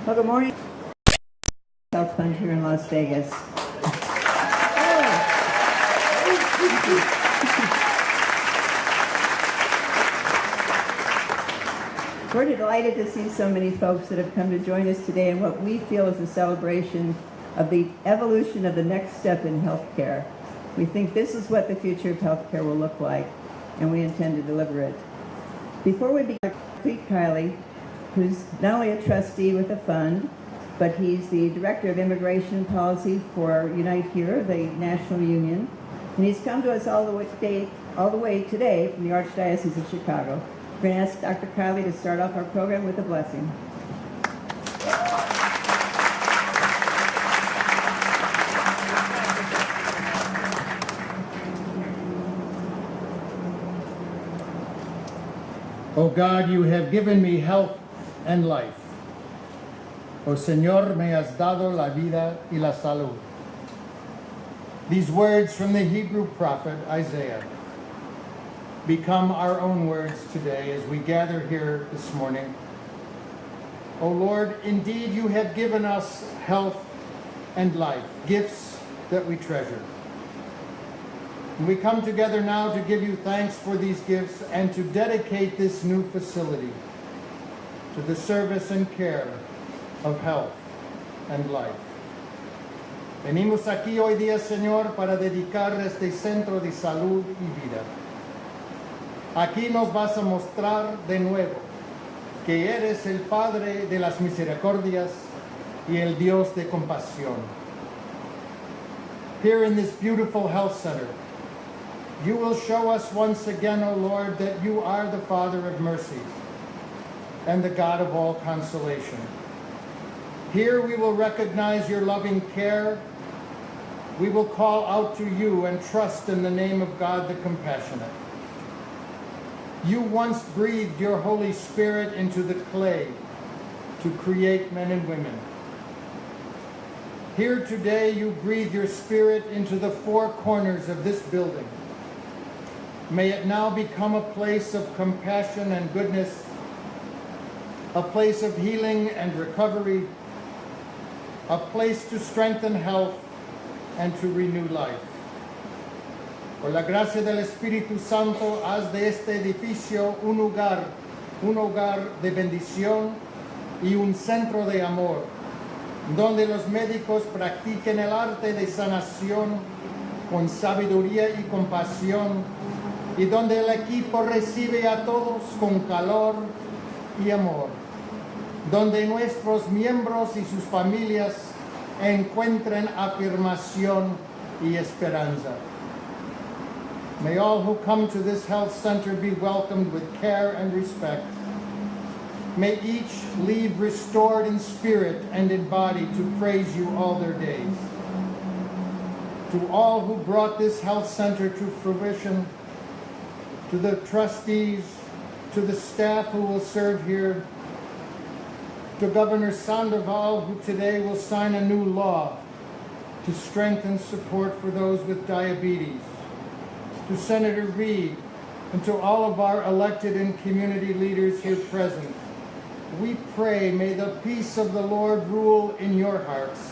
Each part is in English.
Well, good morning. Health Fund here in Las Vegas. We're delighted to see so many folks that have come to join us today in what we feel is a celebration of the evolution of the next step in healthcare. We think this is what the future of healthcare will look like, and we intend to deliver it. Before we begin, Pete Kiley, who's not only a trustee with the fund, but he's the Director of Immigration Policy for Unite Here, the national union. And he's come to us all the way today from the Archdiocese of Chicago. We're going to ask Dr. Kiley to start off our program with a blessing. Oh God, you have given me health and life. Oh Señor, me has dado la vida y la salud. These words from the Hebrew prophet Isaiah become our own words today as we gather here this morning. Oh Lord, indeed you have given us health and life, gifts that we treasure. And we come together now to give you thanks for these gifts and to dedicate this new facility to the service and care of health and life. Venimos aquí hoy día, Señor, para dedicar este Centro de Salud y Vida. Aquí nos vas a mostrar de nuevo que eres el Padre de las misericordias y el Dios de compasión. Here in this beautiful health center, you will show us once again, O Lord, that you are the Father of mercies and the God of all consolation. Here we will recognize your loving care. We will call out to you and trust in the name of God the Compassionate. You once breathed your Holy Spirit into the clay to create men and women. Here today you breathe your Spirit into the four corners of this building. May it now become a place of compassion and goodness, a place of healing and recovery, a place to strengthen health and to renew life. Por la gracia del Espíritu Santo, haz de este edificio un hogar de bendición y un centro de amor, donde los médicos practiquen el arte de sanación con sabiduría y compasión, y donde el equipo recibe a todos con calor y amor, donde nuestros miembros y sus familias encuentren afirmación y esperanza. May all who come to this health center be welcomed with care and respect. May each leave restored in spirit and in body to praise you all their days. To all who brought this health center to fruition, to the trustees, to the staff who will serve here, to Governor Sandoval, who today will sign a new law to strengthen support for those with diabetes, to Senator Reid, and to all of our elected and community leaders here present, we pray, may the peace of the Lord rule in your hearts.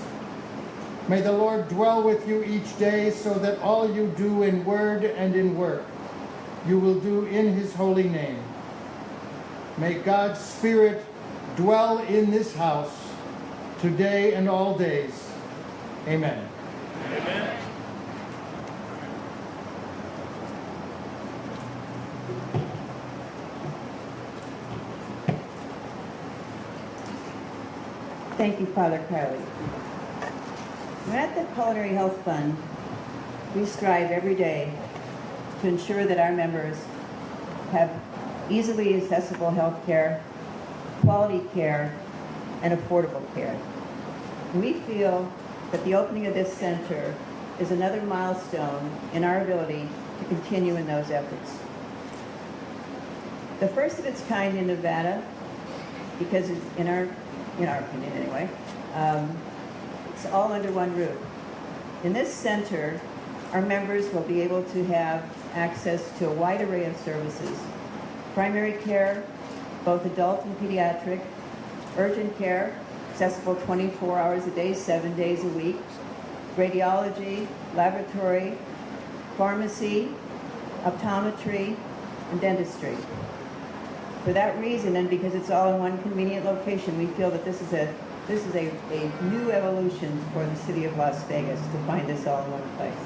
May the Lord dwell with you each day so that all you do in word and in work, you will do in his holy name. May God's Spirit dwell in this house today and all days. Amen. Amen. Thank you, Father Kiley. At the Culinary Health Fund, we strive every day to ensure that our members have easily accessible health care, quality care, and affordable care. We feel that the opening of this center is another milestone in our ability to continue in those efforts. The first of its kind in Nevada, because it's in our opinion anyway, it's all under one roof. In this center, our members will be able to have access to a wide array of services: primary care, both adult and pediatric, urgent care, accessible 24 hours a day, 7 days a week, radiology, laboratory, pharmacy, optometry, and dentistry. For that reason, and because it's all in one convenient location, we feel that this is a new evolution for the city of Las Vegas to find this all in one place.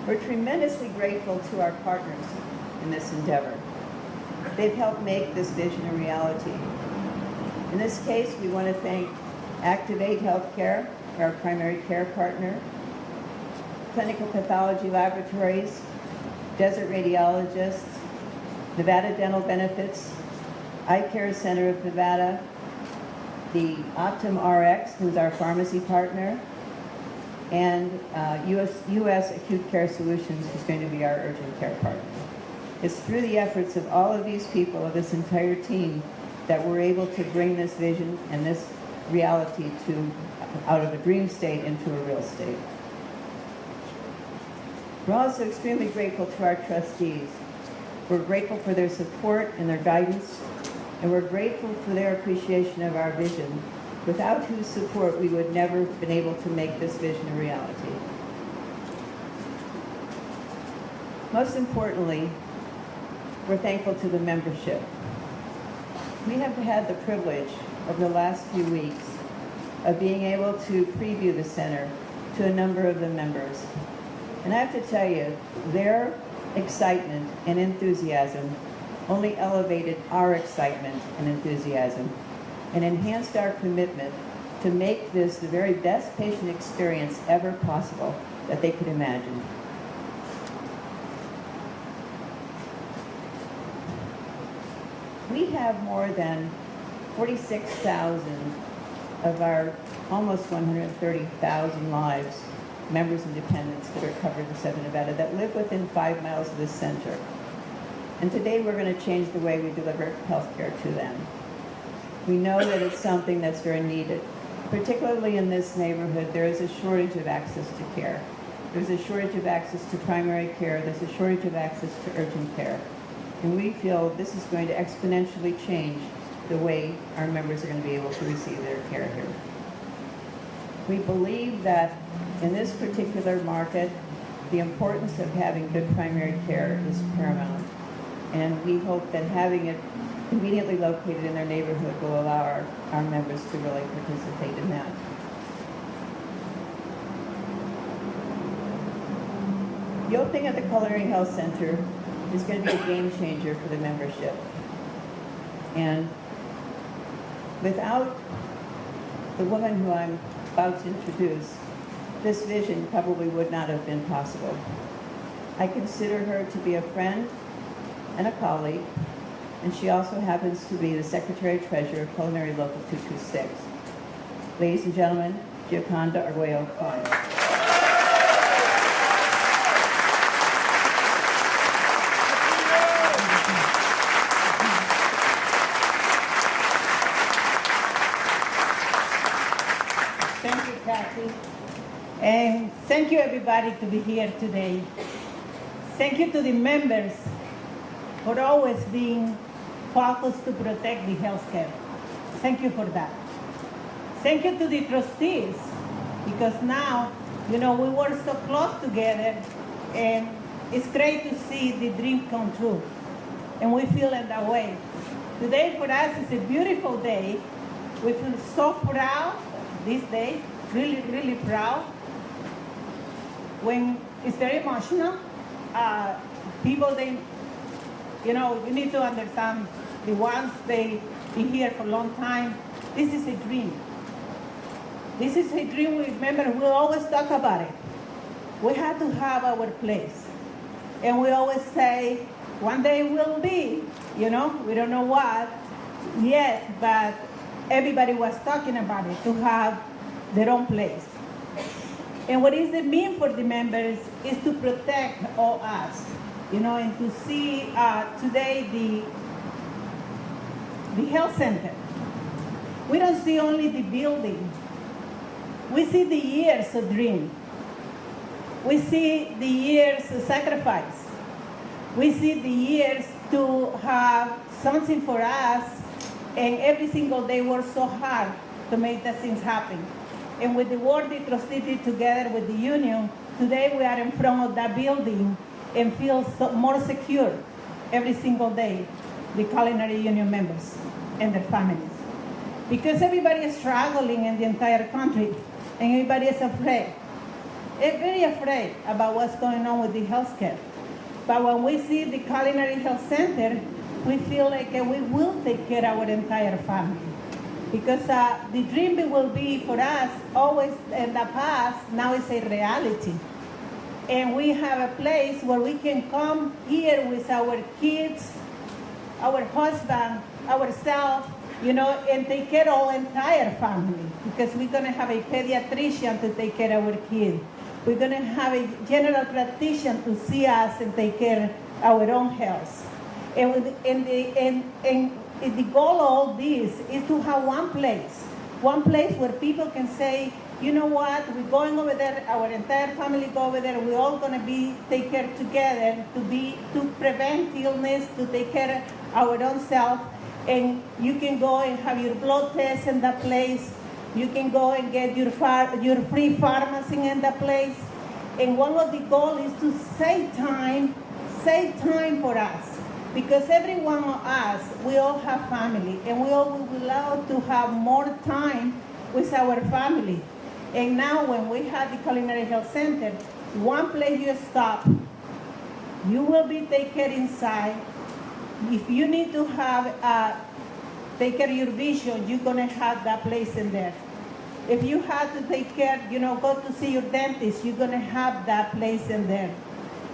We're tremendously grateful to our partners in this endeavor. They've helped make this vision a reality. In this case, we want to thank Activate Healthcare, our primary care partner, Clinical Pathology Laboratories, Desert Radiologists, Nevada Dental Benefits, Eye Care Center of Nevada, the Optum RX, who's our pharmacy partner, and US Acute Care Solutions, who's going to be our urgent care partner. It's through the efforts of all of these people, of this entire team, that we're able to bring this vision and this reality out of a dream state into a real state. We're also extremely grateful to our trustees. We're grateful for their support and their guidance, and we're grateful for their appreciation of our vision, without whose support we would never have been able to make this vision a reality. Most importantly, we're thankful to the membership. We have had the privilege over the last few weeks of being able to preview the center to a number of the members. And I have to tell you, their excitement and enthusiasm only elevated our excitement and enthusiasm and enhanced our commitment to make this the very best patient experience ever possible that they could imagine. We have more than 46,000 of our almost 130,000 lives, members and dependents that are covered in Southern Nevada, that live within 5 miles of this center. And today we're going to change the way we deliver health care to them. We know that it's something that's very needed. Particularly in this neighborhood, there is a shortage of access to care. There's a shortage of access to primary care. There's a shortage of access to urgent care. And we feel this is going to exponentially change the way our members are going to be able to receive their care here. We believe that in this particular market, the importance of having good primary care is paramount. And we hope that having it conveniently located in their neighborhood will allow our members to really participate in that. The opening of the Culinary Health Center is going to be a game changer for the membership. And without the woman who I'm about to introduce, this vision probably would not have been possible. I consider her to be a friend and a colleague, and she also happens to be the Secretary-Treasurer of Culinary Local 226. Ladies and gentlemen, Gioconda Arguello-Klein. Thank you, Kathy. And thank you, everybody, to be here today. Thank you to the members for always being focused to protect the healthcare. Thank you for that. Thank you to the trustees, because now, we work so close together, and it's great to see the dream come true. And we feel in that way. Today for us is a beautiful day. We feel so proud this day, really, really proud. When it's very emotional, people, you need to understand, the ones they be here for a long time, this is a dream. This is a dream. We remember, we always talk about it. We have to have our place. And we always say, one day we'll be, we don't know what yet, but everybody was talking about it, to have their own place. And what does it mean for the members is to protect all us, and to see today the health center. We don't see only the building. We see the years of dream. We see the years of sacrifice. We see the years to have something for us And every single day work so hard to make the things happen. And with the work the trustee did together with the union, today we are in front of that building and feel more secure every single day, the Culinary Union members and their families. Because everybody is struggling in the entire country and everybody is afraid. They're very afraid about what's going on with the healthcare. But when we see the Culinary Health Center, we feel like we will take care of our entire family. Because the dream will be for us always in the past, now it's a reality. And we have a place where we can come here with our kids, our husband, ourselves, and take care of our entire family. Because we're going to have a pediatrician to take care of our kids. We're going to have a general practitioner to see us and take care of our own health. And the goal of all this is to have one place where people can say, you know what, we're going over there, our entire family go over there, we're all going to take care together to prevent illness, to take care of our own self. And you can go and have your blood test in that place. You can go and get your free pharmacy in that place. And one of the goals is to save time for us. Because every one of us, we all have family, and we all will be allowed to have more time with our family. And now when we have the Culinary Health Center, one place you stop, you will be taken care inside. If you need to have take care of your vision, you're gonna have that place in there. If you have to take care, go to see your dentist, you're gonna have that place in there.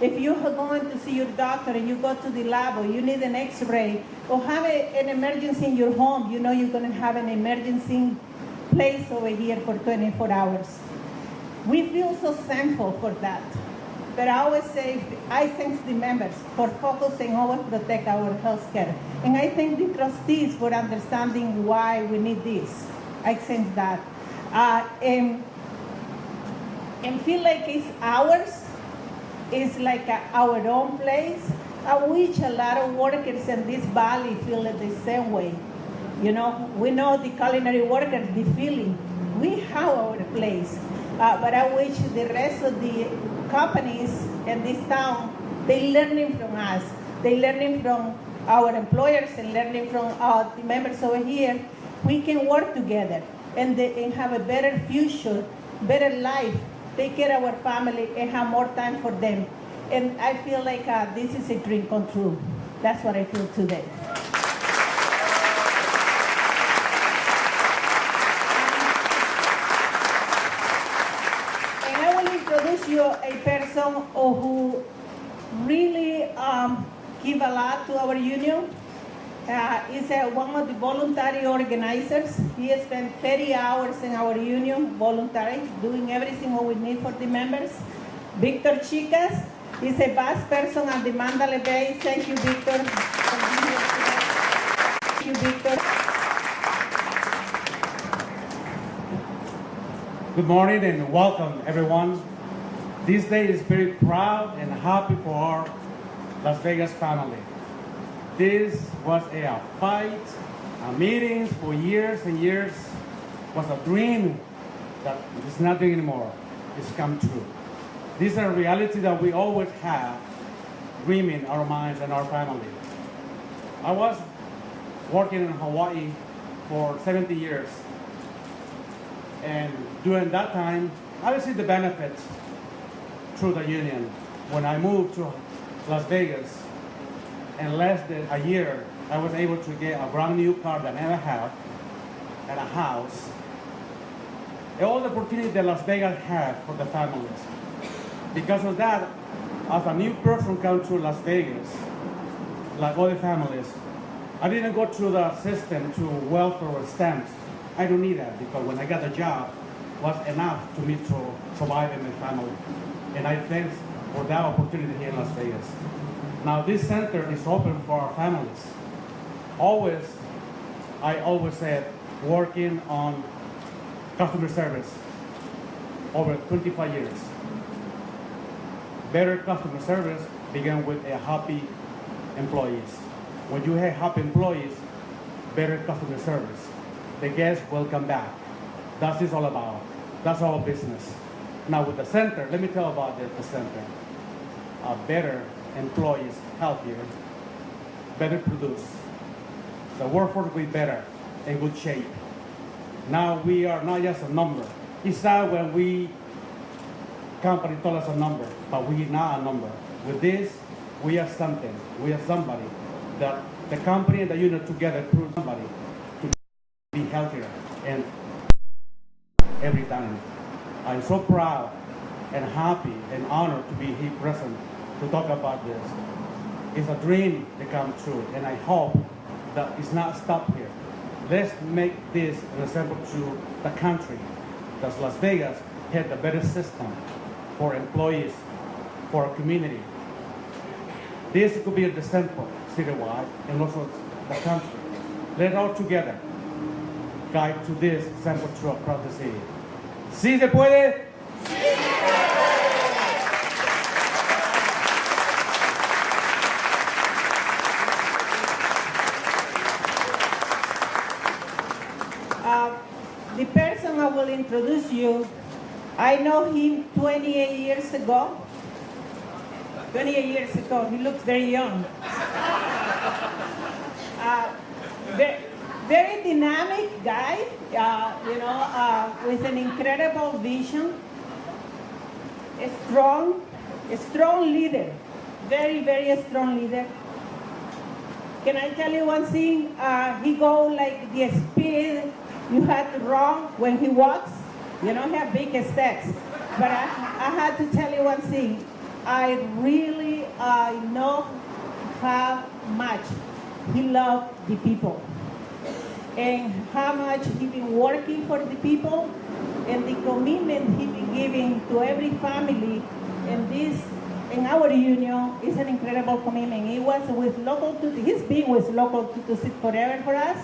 If you are going to see your doctor and you go to the lab or you need an x-ray or have an emergency in your home, you're going to have an emergency place over here for 24 hours. We feel so thankful for that. But I always say, I thank the members for focusing on always protect our health care. And I thank the trustees for understanding why we need this. I thank that. And feel like it's ours. It's like our own place. I wish a lot of workers in this valley feel it the same way. We know the culinary workers, the feeling. We have our place. But I wish the rest of the companies in this town, they learning from us. They learning from our employers and learning from the members over here. We can work together and have a better future, better life. Take care of our family and have more time for them. And I feel like this is a dream come true. That's what I feel today. And I will introduce you a person who really give a lot to our union. He's one of the voluntary organizers. He has spent 30 hours in our union, voluntary, doing everything what we need for the members. Victor Chicas is a vice person at the Mandalay Bay. Thank you, Victor. Thank you, Victor. Good morning and welcome, everyone. This day is very proud and happy for our Las Vegas family. This was a fight, meetings for years and years, was a dream that is not doing anymore. It's come true. This is a reality that we always have, dreaming our minds and our family. I was working in Hawaii for 70 years. And during that time, I received the benefits through the union. When I moved to Las Vegas, in less than a year, I was able to get a brand new car that I never had, and a house. And all the opportunity that Las Vegas had for the families. Because of that, as a new person come to Las Vegas, like other families, I didn't go through the system to welfare or stamps. I don't need that because when I got a job, was enough to me to survive in my family. And I thank for that opportunity here in Las Vegas. Now this center is open for our families. I always said, working on customer service over 25 years. Better customer service begins with a happy employees. When you have happy employees, better customer service. The guests will come back. That's it's all about. That's our business. Now with the center, let me tell about the center. Better employees, healthier, better produce. The workforce will be better, in good shape. Now we are not just a number. It's sad when company told us a number, but we are not a number. With this, we are something. We are somebody. The company and the union together prove somebody to be healthier and every time. I'm so proud and happy and honored to be here present to talk about this. It's a dream to come true, and I hope that it's not stopped here. Let's make this an example to the country, that Las Vegas had a better system for employees, for our community. This could be an example citywide and also the country. Let's all together guide to this example to across the city. ¿Sí se puede? The person I will introduce you, I know him 28 years ago. 28 years ago, he looks very young. Very dynamic guy, with an incredible vision. A strong leader. Very, very strong leader. Can I tell you one thing? He go like the speed you had to run when he walks. You don't have big steps. But I had to tell you one thing. I really know how much he loved the people and how much he been working for the people and the commitment he been giving to every family in our union is an incredible commitment. He was with Local 2, he's been with Local 226 forever for us.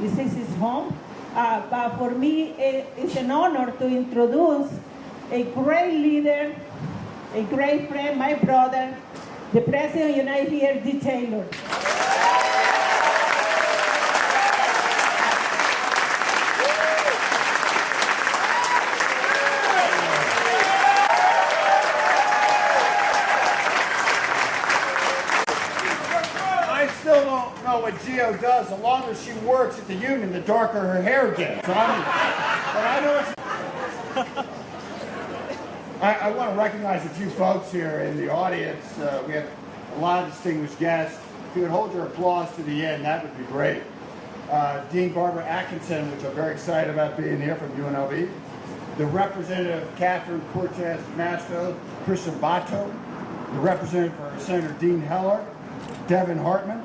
This is his home. But for me, it's an honor to introduce a great leader, a great friend, my brother, the President of United here, D. Taylor. I still don't know what Gio does. The longer she works at the union, the darker her hair gets. But I know it's... I want to recognize a few folks here in the audience. We have a lot of distinguished guests. If you would hold your applause to the end, that would be great. Dean Barbara Atkinson, which I'm very excited about being here from UNLV. The Representative Catherine Cortez Masto, Christian Bato. The Representative for Senator Dean Heller, Devin Hartman.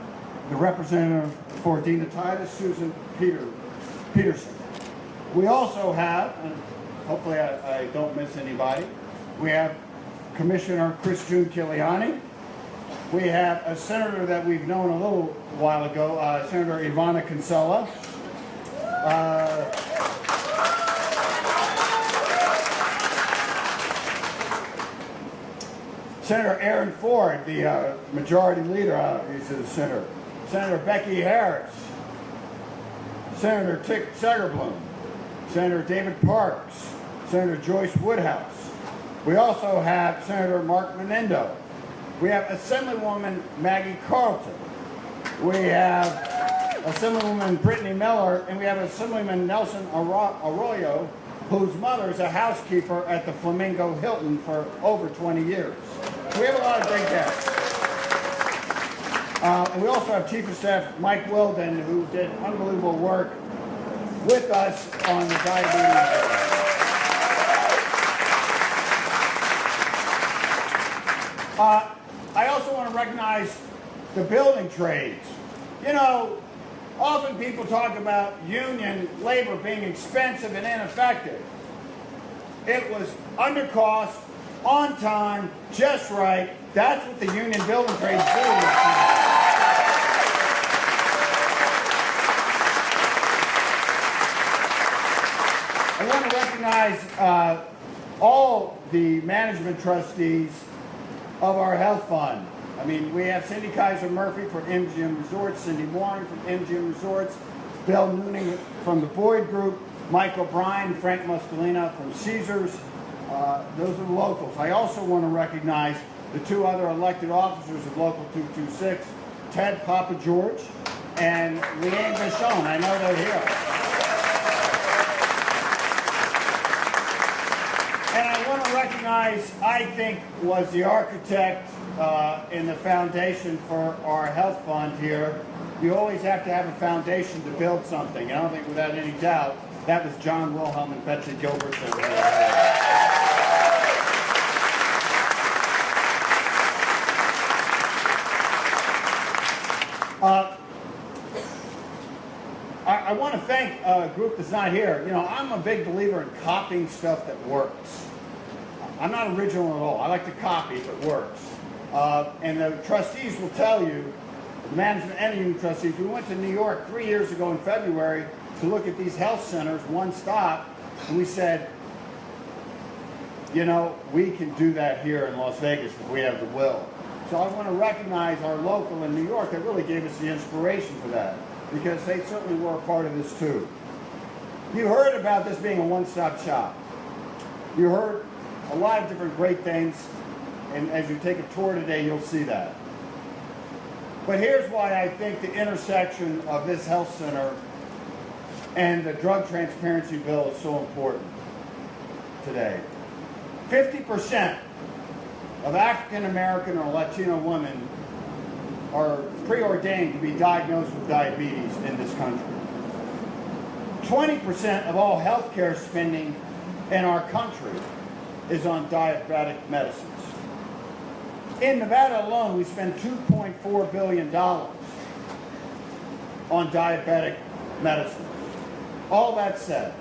The Representative for Dina Titus, Susan Peterson. We also have, and hopefully I don't miss anybody, we have Commissioner Chris June Kiliani. We have a senator that we've known a little while ago, Senator Ivana Kinsella. Senator Aaron Ford, the majority leader, he's the senator. Senator Becky Harris. Senator Tick Segerblum. Senator David Parks. Senator Joyce Woodhouse. We also have Senator Mark Menendo. We have Assemblywoman Maggie Carlton. We have Assemblywoman Brittany Miller, and we have Assemblyman Nelson Arroyo, whose mother is a housekeeper at the Flamingo Hilton for over 20 years. So we have a lot of great guests. And we also have Chief of Staff Mike Wilden, who did unbelievable work with us on the diabetes. I also want to recognize the building trades. You know, often people talk about union labor being expensive and ineffective. It was under cost, on time, just right. That's what the union building trades do. I want to recognize all the management trustees of our health fund. I mean, we have Cindy Kaiser Murphy from MGM Resorts, Cindy Warren from MGM Resorts, Bill Nooning from the Boyd Group, Mike O'Brien, Frank Muscolina from Caesars. Those are the locals. I also want to recognize the two other elected officers of Local 226, Ted Papa George and Leanne Bichon. I know they're here. And I want to recognize, I think, was the architect in the foundation for our health fund here. You always have to have a foundation to build something. I don't think without any doubt that was John Wilhelm and Betsy Gilbertson. I want to thank a group that's not here. You know, I'm a big believer in copying stuff that works. I'm not original at all. I like to copy if it works. And the trustees will tell you, the management and the union trustees, we went to New York 3 years ago in February to look at these health centers, one stop, and we said, you know, we can do that here in Las Vegas if we have the will. So I want to recognize our local in New York that really gave us the inspiration for that, because they certainly were a part of this too. You heard about this being a one-stop shop. You heard a lot of different great things, and as you take a tour today, you'll see that. But here's why I think the intersection of this health center and the drug transparency bill is so important today. 50% of African American or Latino women are preordained to be diagnosed with diabetes in this country. 20% of all healthcare spending in our country is on diabetic medicines. In Nevada alone, we spend $2.4 billion on diabetic medicine. All that said,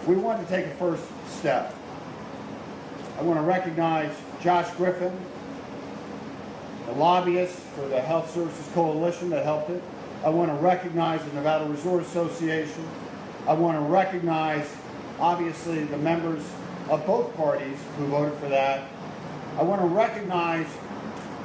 we want to take a first step. I want to recognize Josh Griffin, the lobbyist for the Health Services Coalition that helped it. I want to recognize the Nevada Resort Association. I want to recognize, obviously, the members of both parties who voted for that. I want to recognize,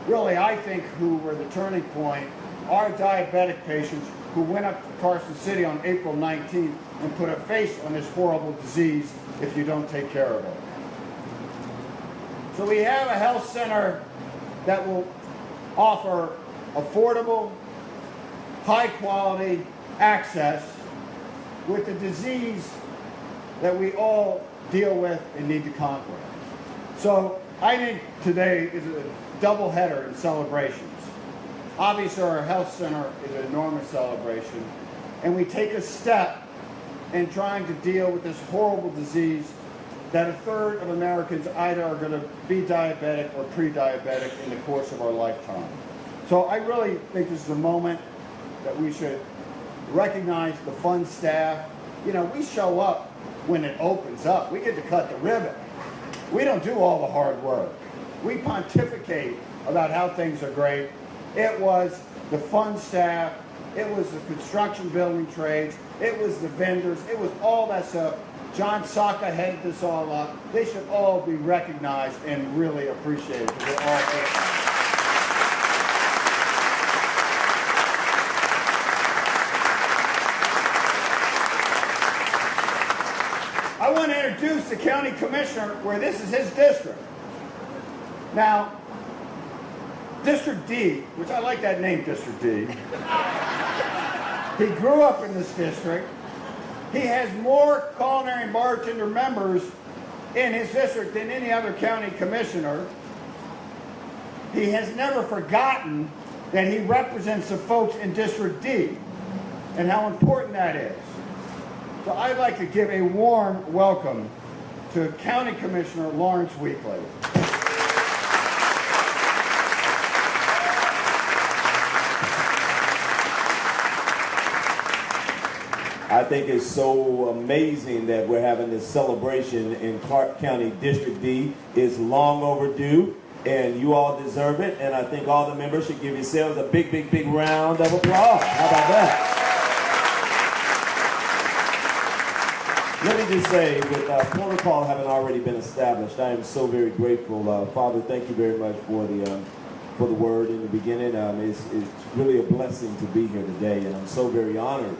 really, I think, who were the turning point, our diabetic patients who went up to Carson City on April 19th and put a face on this horrible disease if you don't take care of it. So we have a health center that will offer affordable, high-quality access with the disease that we all deal with and need to conquer. So I think today is a double header in celebrations. Obviously, our health center is an enormous celebration, and we take a step in trying to deal with this horrible disease that a third of Americans either are going to be diabetic or pre-diabetic in the course of our lifetime. So I really think this is a moment that we should recognize the fund staff. You know, we show up when it opens up. We get to cut the ribbon. We don't do all the hard work. We pontificate about how things are great. It was the fund staff. It was the construction building trades. It was the vendors. It was all that stuff. John Saka headed this all up. They should all be recognized and really appreciated because they're all good. I want to introduce the county commissioner where this is his district. Now, District D, which I like that name, District D. He grew up in this district. He has more culinary and bartender members in his district than any other county commissioner. He has never forgotten that he represents the folks in District D and how important that is. So I'd like to give a warm welcome to County Commissioner Lawrence Weekley. I think it's so amazing that we're having this celebration in Clark County District D. It's long overdue, and you all deserve it. And I think all the members should give yourselves a big, big, big round of applause. How about that? Let me just say, with protocol having already been established, I am so very grateful. Father, thank you very much for the for the word in the beginning. It's really a blessing to be here today, and I'm so very honored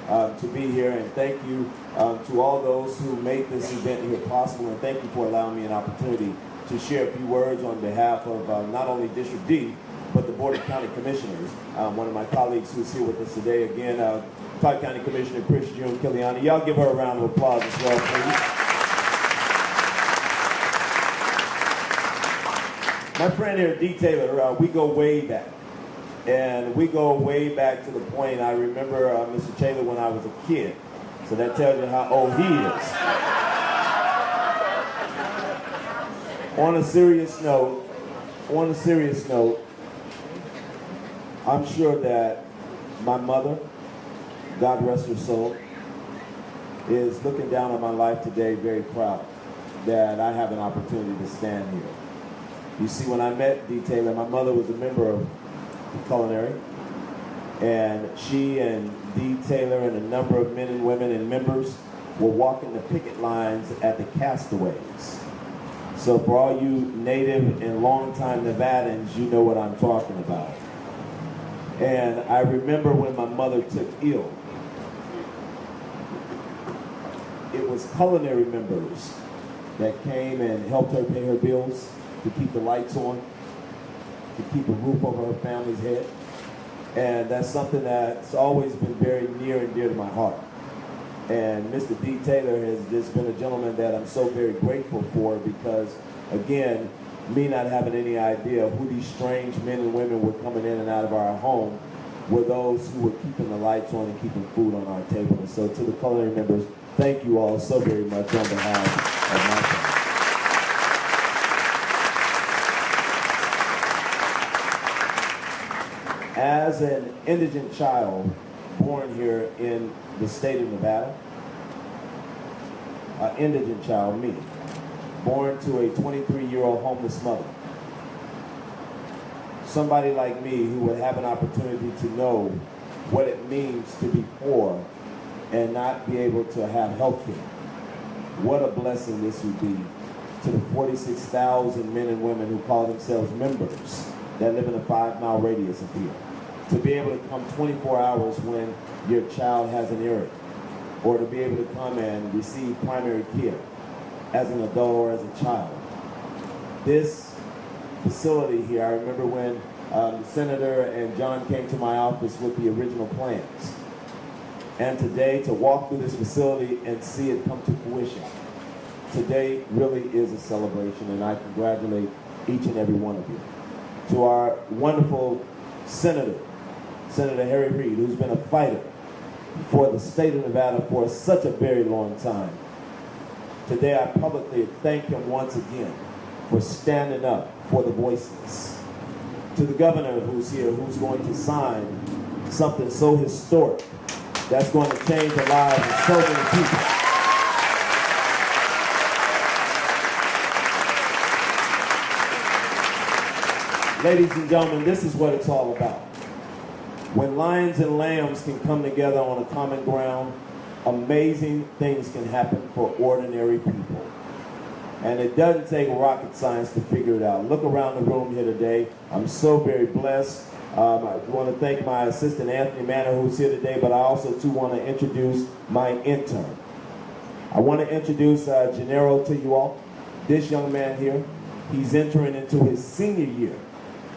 to be here. And thank you to all those who made this event here possible, and thank you for allowing me an opportunity to share a few words on behalf of not only District D, but the Board of County Commissioners. One of my colleagues who's here with us today, again, Todd County Commissioner Chris June Culinary. Y'all give her a round of applause as well, please. My friend here, D. Taylor, we go way back. And we go way back to the point, I remember Mr. Taylor when I was a kid. So that tells you how old he is. On a serious note, I'm sure that my mother, God rest her soul, is looking down on my life today very proud that I have an opportunity to stand here. You see, when I met D. Taylor, my mother was a member of Culinary, and she and D. Taylor and a number of men and women and members were walking the picket lines at the Castaways. So for all you native and longtime Nevadans, you know what I'm talking about. And I remember when my mother took ill, it was Culinary members that came and helped her pay her bills, to keep the lights on, to keep a roof over her family's head. And that's something that's always been very near and dear to my heart. And Mr. D. Taylor has just been a gentleman that I'm so very grateful for, because, again, me not having any idea who these strange men and women were coming in and out of our home were those who were keeping the lights on and keeping food on our table. And so to the Culinary members, thank you all so very much on behalf of my family. As an indigent child born here in the state of Nevada, an indigent child, me, born to a 23-year-old homeless mother, somebody like me who would have an opportunity to know what it means to be poor and not be able to have health care. What a blessing this would be to the 46,000 men and women who call themselves members that live in a 5-mile radius of here. To be able to come 24 hours when your child has an earache, or to be able to come and receive primary care as an adult or as a child. This facility here, I remember when the Senator and John came to my office with the original plans. And today, to walk through this facility and see it come to fruition, today really is a celebration, and I congratulate each and every one of you. To our wonderful Senator Harry Reid, who's been a fighter for the state of Nevada for such a very long time. Today I publicly thank him once again for standing up for the voiceless. To the governor who's here, who's going to sign something so historic that's going to change the lives of so many people. Ladies and gentlemen, this is what it's all about. When lions and lambs can come together on a common ground, amazing things can happen for ordinary people. And it doesn't take rocket science to figure it out. Look around the room here today. I'm so very blessed. I want to thank my assistant, Anthony Manor, who's here today, but I also, too, want to introduce my intern. I want to introduce Gennaro to you all. This young man here, he's entering into his senior year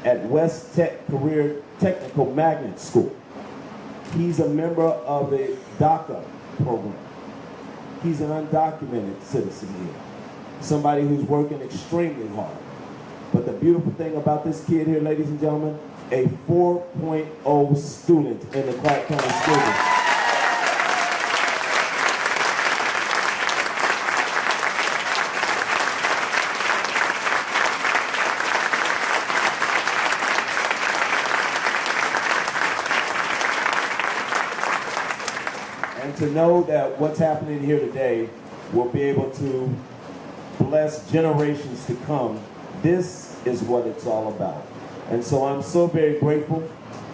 at West Tech Career Technical Magnet School. He's a member of the DACA program. He's an undocumented citizen here, somebody who's working extremely hard. But the beautiful thing about this kid here, ladies and gentlemen, a 4.0 student in the Clark County School District. And to know that what's happening here today will be able to bless generations to come, this is what it's all about. And so I'm so very grateful.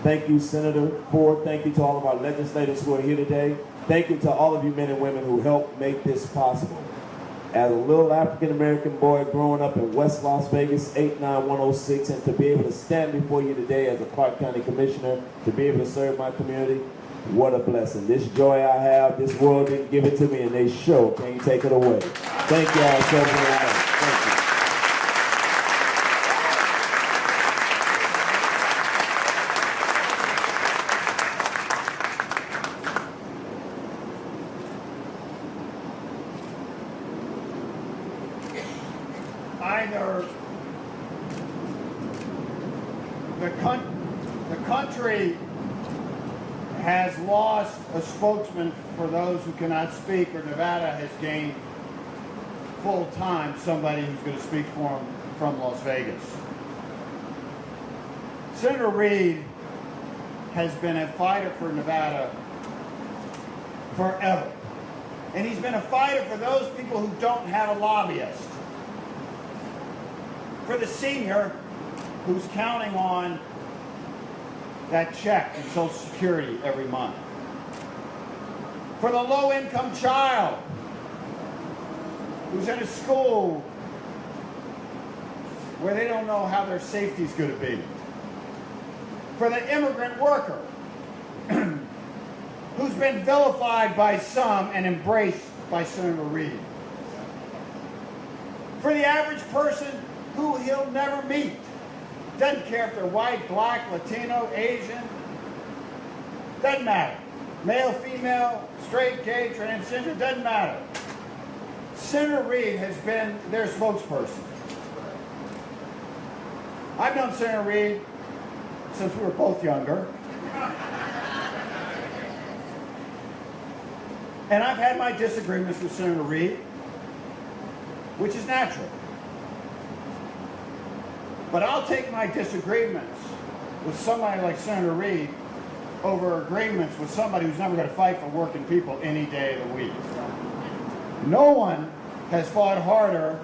Thank you, Senator Ford. Thank you to all of our legislators who are here today. Thank you to all of you men and women who helped make this possible. as a little African-American boy growing up in West Las Vegas, 89106, and to be able to stand before you today as a Clark County Commissioner, to be able to serve my community, what a blessing. This joy I have, this world didn't give it to me, and they sure can't take it away. Thank you all so very much. Thank you. Either the country has lost a spokesman for those who cannot speak, or Nevada has gained full-time somebody who's going to speak for them from Las Vegas. Senator Reid has been a fighter for Nevada forever. And he's been a fighter for those people who don't have a lobbyist. For the senior who's counting on that check in Social Security every month. For the low-income child who's in a school where they don't know how their safety's going to be. For the immigrant worker who's been vilified by some and embraced by Senator Reid. For the average person who he'll never meet. Doesn't care if they're white, black, Latino, Asian. Doesn't matter. Male, female, straight, gay, transgender, doesn't matter. Senator Reid has been their spokesperson. I've known Senator Reid since we were both younger. And I've had my disagreements with Senator Reid, which is natural. But I'll take my disagreements with somebody like Senator Reid over agreements with somebody who's never going to fight for working people any day of the week. No one has fought harder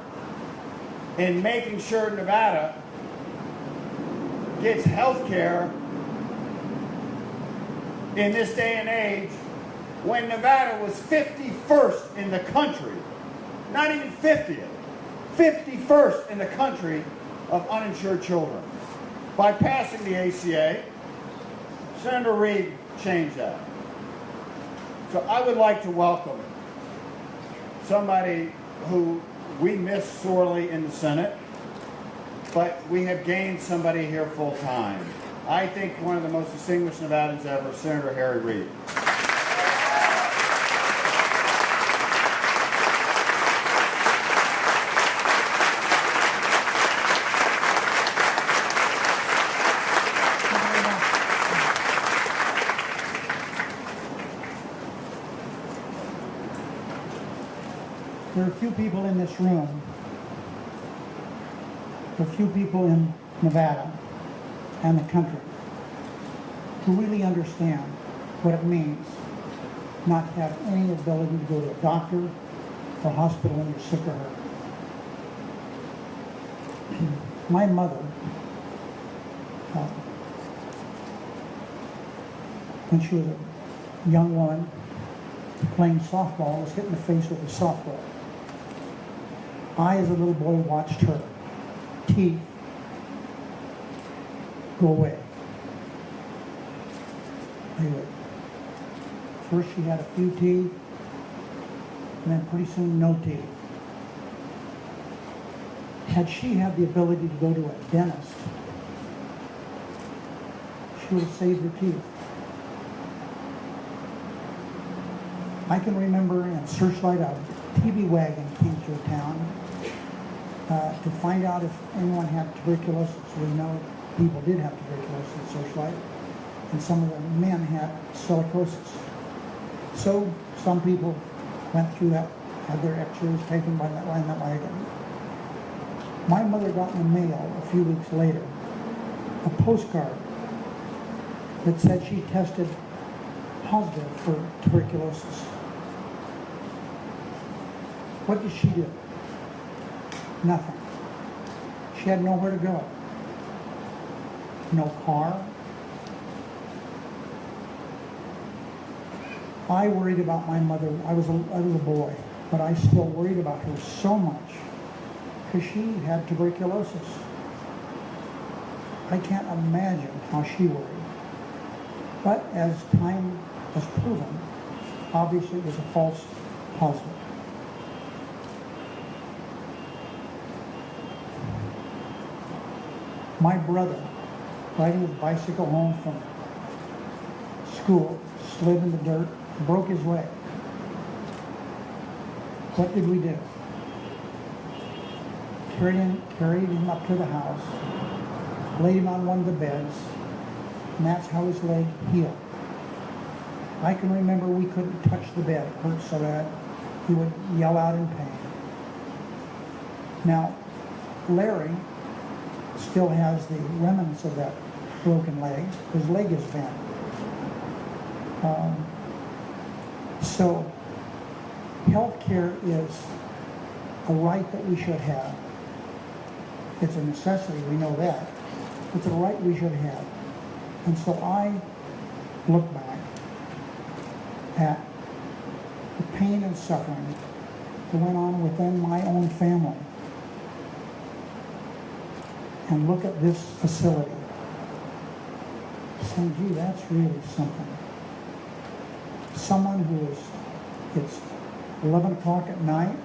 in making sure Nevada gets health care in this day and age when Nevada was 51st in the country, not even 50th, 51st in the country of uninsured children. By passing the ACA, Senator Reid changed that. So I would like to welcome somebody who we miss sorely in the Senate, but we have gained somebody here full time. I think one of the most distinguished Nevadans ever, Senator Harry Reid. There are a few people in this room, a few people in Nevada and the country who really understand what it means not to have any ability to go to a doctor or hospital when you're sick or hurt. My mother, when she was a young woman playing softball, was hit in the face with a softball. I, as a little boy, watched her teeth go away. They would. First she had a few teeth, and then pretty soon no teeth. Had she had the ability to go to a dentist, she would have saved her teeth. I can remember in Searchlight, a TV wagon came through town to find out if anyone had tuberculosis. We know people did have tuberculosis at Searchlight, and some of the men had silicosis. So some people went through that, had their x-rays taken by that wagon. My mother got in the mail a few weeks later a postcard that said she tested positive for tuberculosis. What did she do? Nothing. She had nowhere to go. No car. I worried about my mother. I was a boy. but I still worried about her so much because she had tuberculosis. I can't imagine how she worried. But as time has proven, obviously it was a false positive. My brother, riding his bicycle home from school, slid in the dirt, broke his leg. What did we do? Carried him up to the house, laid him on one of the beds, and that's how his leg healed. I can remember we couldn't touch the bed. It hurt so bad he would yell out in pain. Now, Larry still has the remnants of that broken leg. His leg is bent. So, healthcare is a right that we should have. It's a necessity, we know that. It's a right we should have. And so I look back at the pain and suffering that went on within my own family and look at this facility, saying, gee, that's really something. Someone who is, it's 11 o'clock at night,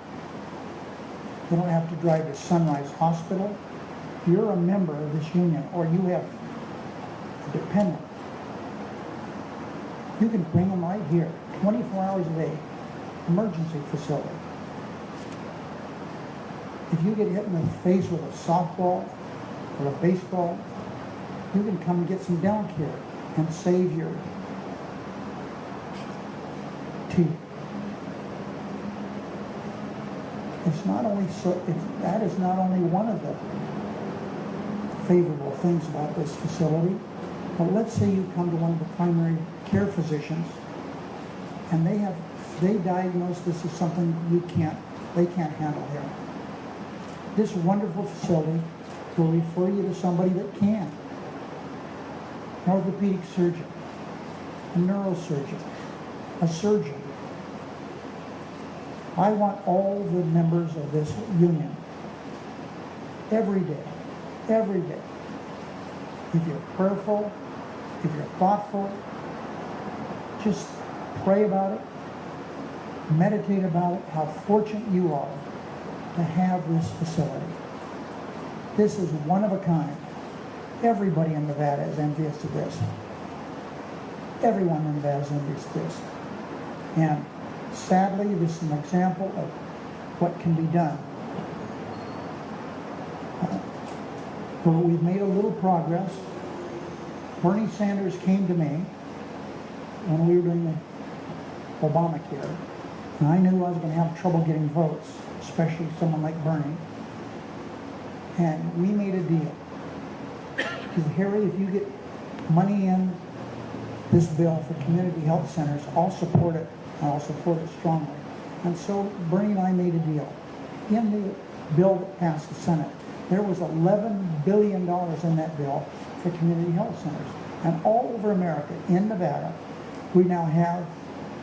they don't have to drive to Sunrise Hospital. If you're a member of this union or you have a dependent, you can bring them right here, 24 hours a day, emergency facility. If you get hit in the face with a softball or a baseball, you can come and get some dental care and save your teeth. It's not only that is not only one of the favorable things about this facility, but let's say you come to one of the primary care physicians and they diagnose this as something they can't handle here. This wonderful facility will refer you to somebody that can. An orthopedic surgeon, a neurosurgeon, a surgeon. I want all the members of this union, every day, if you're prayerful, if you're thoughtful, just pray about it, meditate about it, how fortunate you are to have this facility. This is one of a kind. Everybody in Nevada is envious of this. Everyone in Nevada is envious of this. And sadly, this is an example of what can be done. But we've made a little progress. Bernie Sanders came to me when we were doing the Obamacare, and I knew I was going to have trouble getting votes, especially someone like Bernie. And we made a deal. Because Harry, if you get money in this bill for community health centers, I'll support it. I'll support it strongly. And so Bernie and I made a deal. In the bill that passed the Senate, there was $11 billion in that bill for community health centers. And all over America, in Nevada, we now have,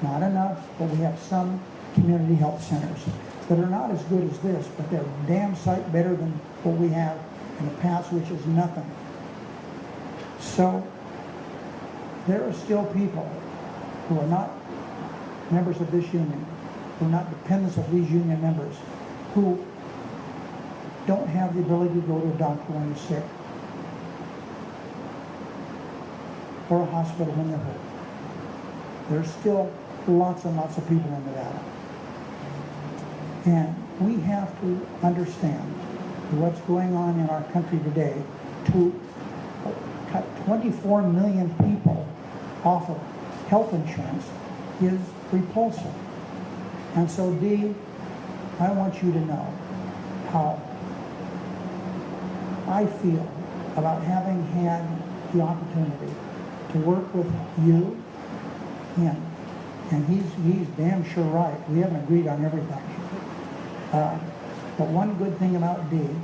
not enough, but we have some community health centers that are not as good as this, but they're damn sight better than what we have in the past, which is nothing. So there are still people who are not members of this union, who are not dependents of these union members, who don't have the ability to go to a doctor when they're sick or a hospital when they're hurt. There's still lots and lots of people in Nevada. And we have to understand what's going on in our country today to cut 24 million people off of health insurance is repulsive. And so, Dee, I want you to know how I feel about having had the opportunity to work with you, him, and he's damn sure right. We haven't agreed on everything. But one good thing about Dee,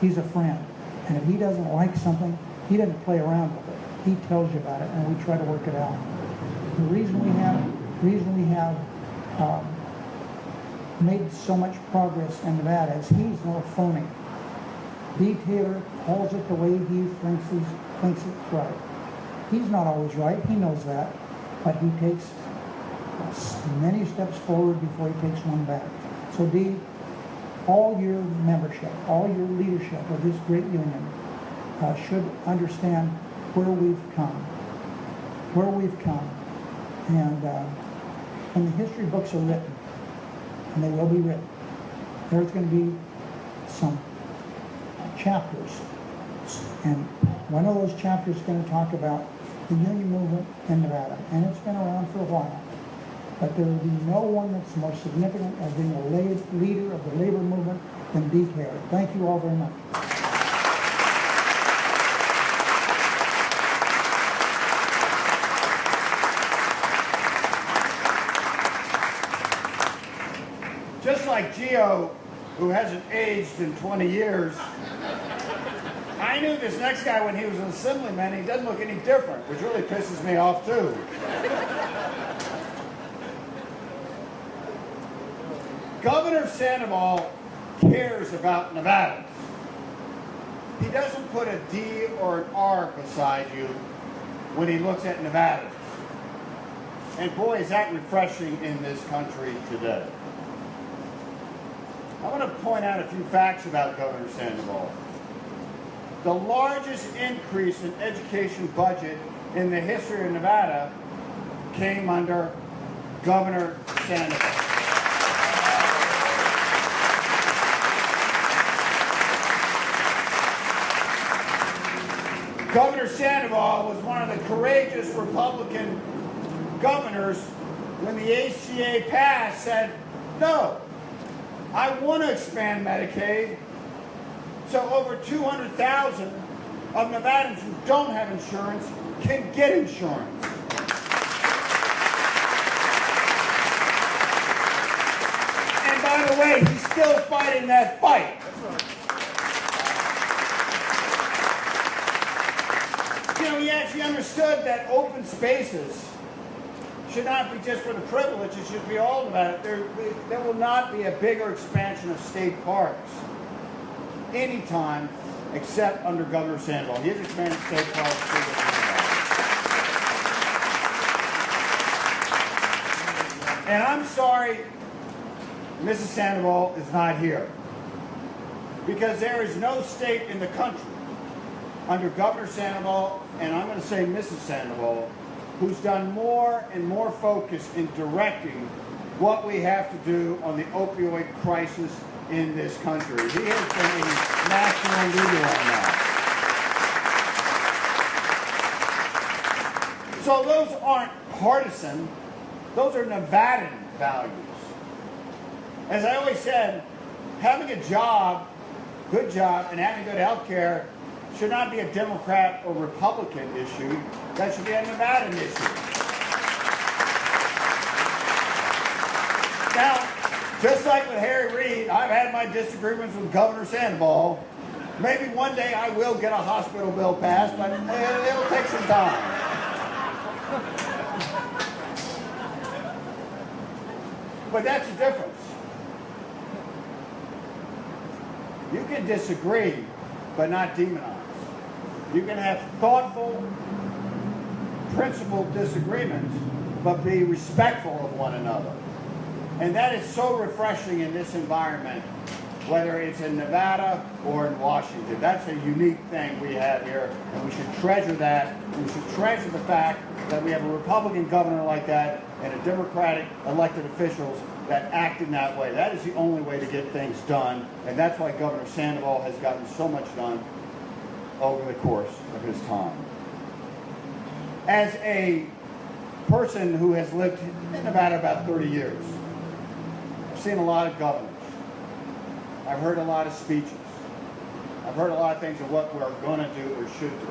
he's a friend. And if he doesn't like something, he doesn't play around with it. He tells you about it, and we try to work it out. The reason we have made so much progress in Nevada is he's no phony. D. Taylor calls it the way he thinks it's right. He's not always right, he knows that, but he takes many steps forward before he takes one back. So D, all your membership, all your leadership of this great union should understand where we've come. And when the history books are written, and they will be written, there's going to be some chapters. And one of those chapters is going to talk about the union movement in Nevada. And it's been around for a while. But there will be no one that's more significant as being a leader of the labor movement than D. Taylor. Thank you all very much. Just like Gio, who hasn't aged in 20 years, I knew this next guy when he was an assemblyman. He doesn't look any different, which really pisses me off too. Governor Sandoval cares about Nevadans. He doesn't put a D or an R beside you when he looks at Nevadans. And boy, is that refreshing in this country today. I want to point out a few facts about Governor Sandoval. The largest increase in education budget in the history of Nevada came under Governor Sandoval. Governor Sandoval was one of the courageous Republican governors when the ACA passed said, no, I want to expand Medicaid so over 200,000 of Nevadans who don't have insurance can get insurance. And by the way, he's still fighting that fight. You know, he actually understood that open spaces should not be just for the privileged, it should be all about it. There will not be a bigger expansion of state parks anytime except under Governor Sandoval. He has expanded state parks bigger than that. And I'm sorry Mrs. Sandoval is not here, because there is no state in the country under Governor Sandoval, and I'm going to say Mrs. Sandoval, who's done more and more focus in directing what we have to do on the opioid crisis in this country. He has been a national leader on that. So those aren't partisan, those are Nevadan values. As I always said, having a job, good job, and having good health care should not be a Democrat or Republican issue. That should be a Nevadan issue. Now, just like with Harry Reid, I've had my disagreements with Governor Sandoval. Maybe one day I will get a hospital bill passed, but it'll take some time. But that's the difference. You can disagree, but not demonize. You can have thoughtful, principled disagreements, but be respectful of one another. And that is so refreshing in this environment, whether it's in Nevada or in Washington. That's a unique thing we have here, and we should treasure that. We should treasure the fact that we have a Republican governor like that and a Democratic elected officials that act in that way. That is the only way to get things done, and that's why Governor Sandoval has gotten so much done over the course of his time. As a person who has lived in Nevada about 30 years, I've seen a lot of governors. I've heard a lot of speeches. I've heard a lot of things of what we're going to do or should do.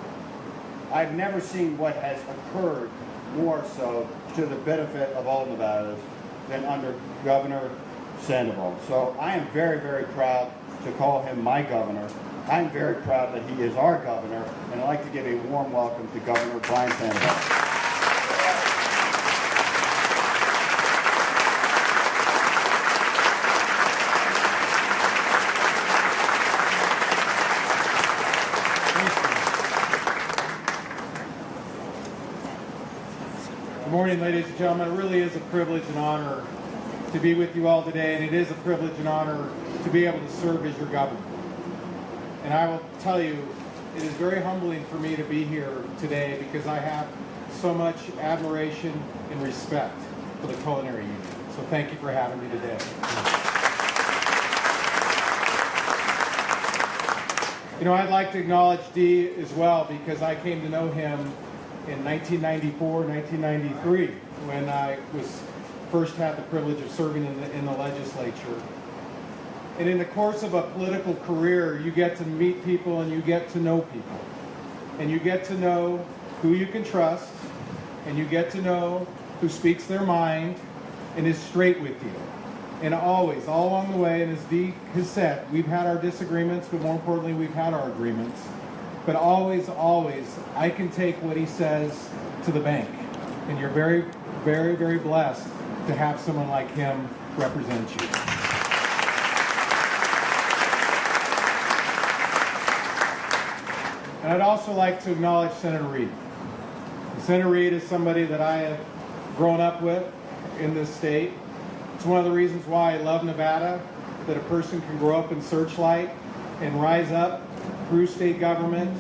I've never seen what has occurred more so to the benefit of all Nevadas than under Governor Sandoval. So I am very, very proud to call him my governor. I'm very proud that he is our governor, and I'd like to give a warm welcome to Governor Brian Sandoval. gentlemen, it really is a privilege and honor to be with you all today, and it is a privilege and honor to be able to serve as your governor. And I will tell you, it is very humbling for me to be here today because I have so much admiration and respect for the Culinary Union. So thank you for having me today. You know, I'd like to acknowledge Dee as well because I came to know him in 1994, 1993, when I was first had the privilege of serving in the legislature. And in the course of a political career, you get to meet people and you get to know people. And you get to know who you can trust, and you get to know who speaks their mind and is straight with you. And always, all along the way, and as Dee has said, we've had our disagreements, but more importantly, we've had our agreements. But always, always, I can take what he says to the bank. And you're very, very, very blessed to have someone like him represent you. And I'd also like to acknowledge Senator Reed. Senator Reed is somebody that I have grown up with in this state. It's one of the reasons why I love Nevada, that a person can grow up in Searchlight and rise up through state government,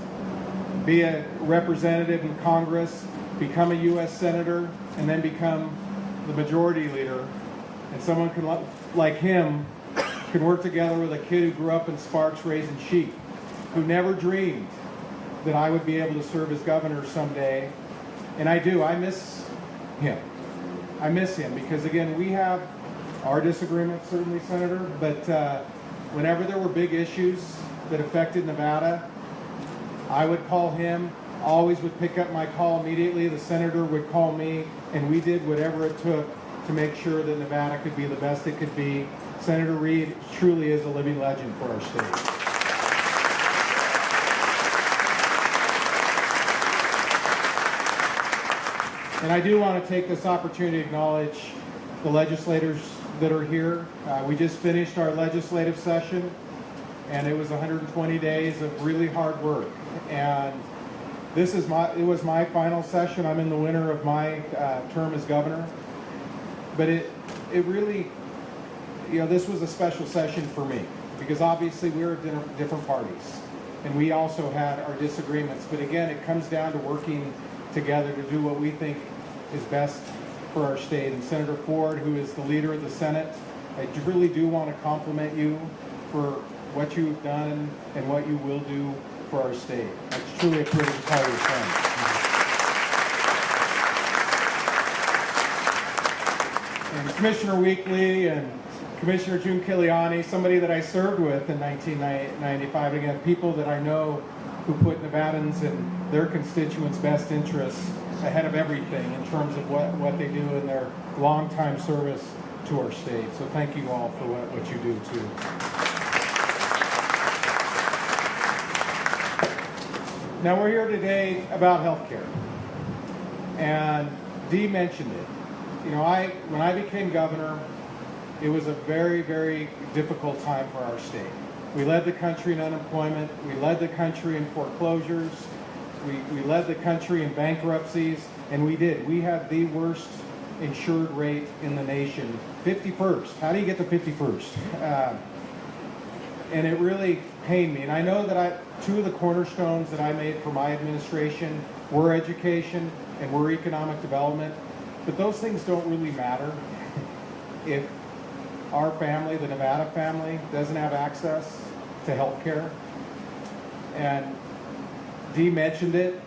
be a representative in Congress, become a U.S. Senator, and then become the majority leader. And someone can, like him can work together with a kid who grew up in Sparks raising sheep, who never dreamed that I would be able to serve as governor someday. And I do. I miss him. I miss him because, again, we have our disagreements, certainly, Senator, but whenever there were big issues that affected Nevada, I would call him, always would pick up my call immediately. The senator would call me, and we did whatever it took to make sure that Nevada could be the best it could be. Senator Reed truly is a living legend for our state. And I do want to take this opportunity to acknowledge the legislators that are here. We just finished our legislative session, and it was 120 days of really hard work. And it was my final session. I'm in the winter of my term as governor. But it really, this was a special session for me because obviously we were different parties, and we also had our disagreements. But again, it comes down to working together to do what we think is best for our state. And Senator Ford, who is the leader of the Senate, I really do want to compliment you for what you've done and what you will do for our state. It's truly a privilege to call you a friend. And Commissioner Weakley and Commissioner June Kiliani, somebody that I served with in 1995, again, people that I know who put Nevadans and their constituents' best interests ahead of everything in terms of what they do in their long-time service to our state. So thank you all for what you do too. Now we're here today about healthcare, and Dee mentioned it. When I became governor, it was a very, very difficult time for our state. We led the country in unemployment. We led the country in foreclosures. We led the country in bankruptcies, and we did. We had the worst insured rate in the nation, 51st. How do you get to 51st? And it really pained me. And I know that two of the cornerstones that I made for my administration were education and were economic development. But those things don't really matter if our family, the Nevada family, doesn't have access to health care. And Dee mentioned it.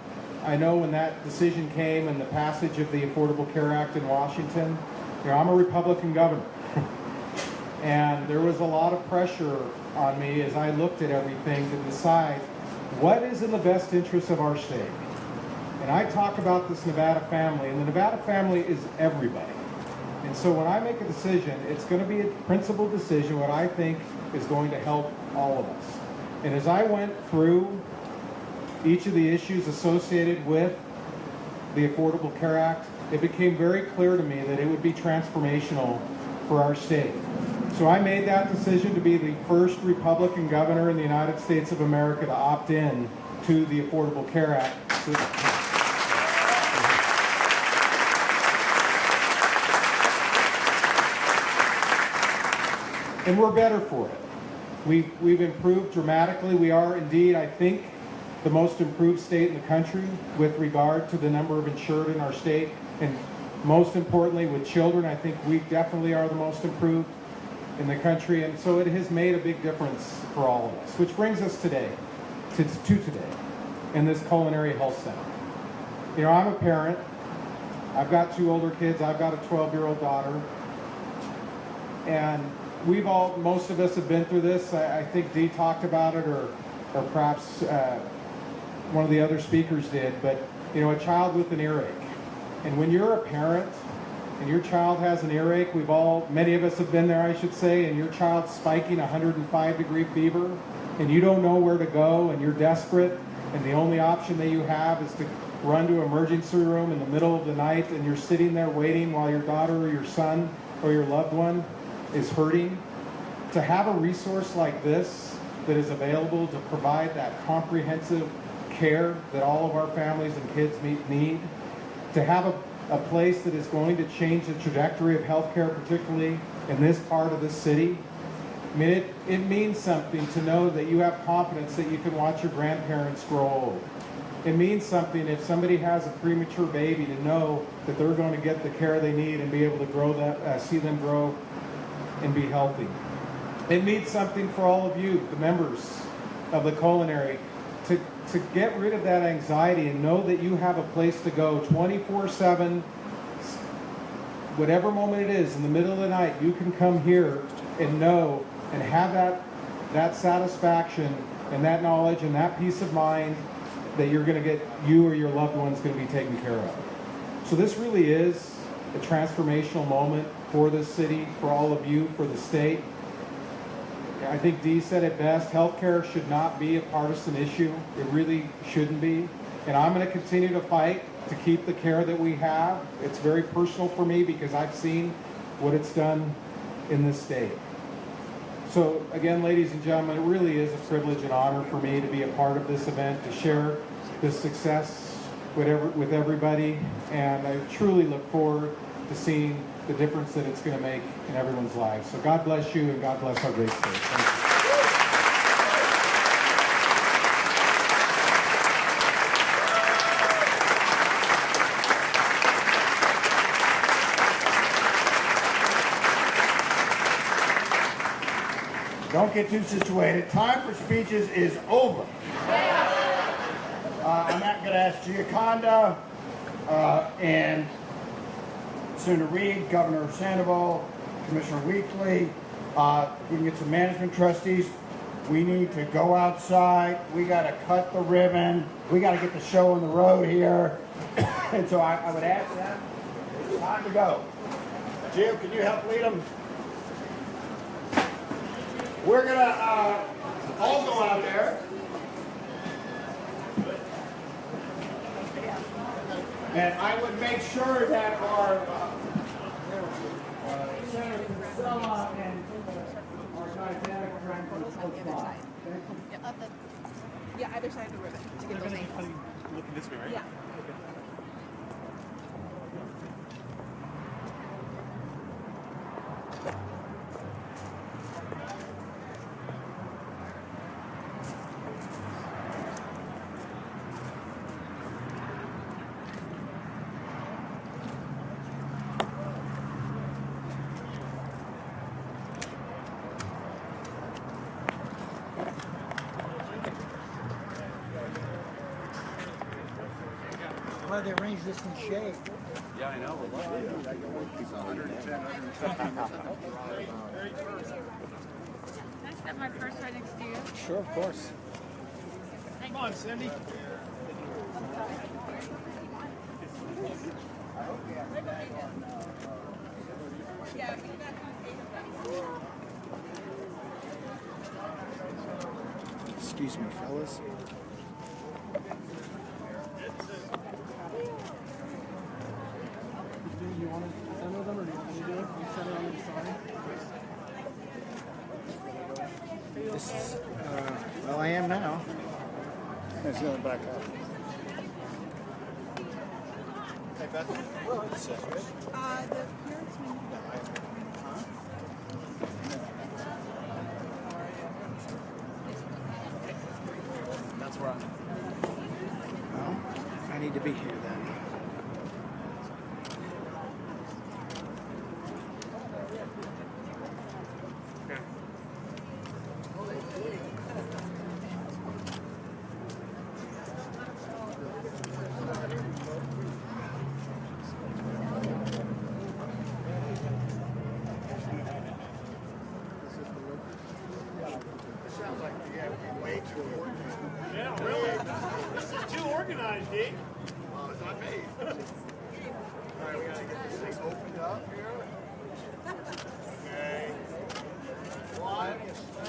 I know when that decision came and the passage of the Affordable Care Act in Washington, I'm a Republican governor. And there was a lot of pressure on me as I looked at everything to decide what is in the best interest of our state. And I talk about this Nevada family, and the Nevada family is everybody. And so when I make a decision, it's going to be a principled decision, what I think is going to help all of us. And as I went through each of the issues associated with the Affordable Care Act, it became very clear to me that it would be transformational for our state. So I made that decision to be the first Republican governor in the United States of America to opt in to the Affordable Care Act. and we're better for it. We've improved dramatically. We are indeed, I think, the most improved state in the country with regard to the number of insured in our state. And most importantly, with children, I think we definitely are the most improved in the country. And so it has made a big difference for all of us, which brings us today, to today, in this Culinary Health Center. You know, I'm a parent. I've got 2 older kids. I've got a 12-year-old daughter. And most of us have been through this. I think Dee talked about it, or perhaps one of the other speakers did, but you know, a child with an earache. And when you're a parent and your child has an earache, many of us have been there, I should say, and your child's spiking 105-degree fever, and you don't know where to go, and you're desperate, and the only option that you have is to run to an emergency room in the middle of the night, and you're sitting there waiting while your daughter or your son or your loved one is hurting. To have a resource like this that is available to provide that comprehensive care that all of our families and kids need, to have a place that is going to change the trajectory of healthcare, particularly in this part of the city. I mean, it means something to know that you have confidence that you can watch your grandparents grow old. It means something if somebody has a premature baby to know that they're going to get the care they need and be able to see them grow and be healthy. It means something for all of you, the members of the Culinary, to get rid of that anxiety and know that you have a place to go 24/7, whatever moment it is, in the middle of the night, you can come here and know and have that satisfaction and that knowledge and that peace of mind that you're going to get, you or your loved one's going to be taken care of. So this really is a transformational moment for this city, for all of you, for the state. I think Dee said it best, healthcare should not be a partisan issue. It really shouldn't be. And I'm going to continue to fight to keep the care that we have. It's very personal for me because I've seen what it's done in this state. So again, ladies and gentlemen, it really is a privilege and honor for me to be a part of this event, to share this success with everybody. And I truly look forward to seeing the difference that it's going to make in everyone's lives. So God bless you, and God bless our great state. Thank you. Don't get too situated. Time for speeches is over. I'm not going to ask Gioconda and Senator Reed, Governor Sandoval, Commissioner Weekly. We can get some management trustees. We need to go outside. We got to cut the ribbon. We got to get the show on the road here. And so I would ask them, it's time to go. Jim, can you help lead them? We're going to all go out there. And I would make sure that our Senator Priscilla and our Titanic friend from the spot. Yeah, either side of the ribbon to get those angles. Looking this way, right? Yeah. Glad they arranged this in shade. Yeah, I know. It's 110, 115. Can I step my purse right next to you? Sure, of course. Come on, Cindy. Excuse me, fellas. Do you want to center them, or do you want me to do it? You center on each side. This is, well, I am now. It's going back up. Hey, Beth. The scissors. The parents mean be here then. Yeah, really. This is too organized, Deke. Oh, it's not me. All right, we gotta get this thing opened up here. Okay. One.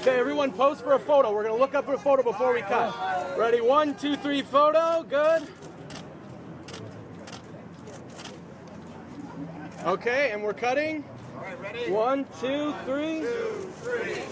Okay, everyone pose for a photo. We're gonna look up for a photo before we cut. Ready? 1, 2, 3, photo. Good. Okay, and we're cutting. All right, ready? 1, 2, 3. 2, 3.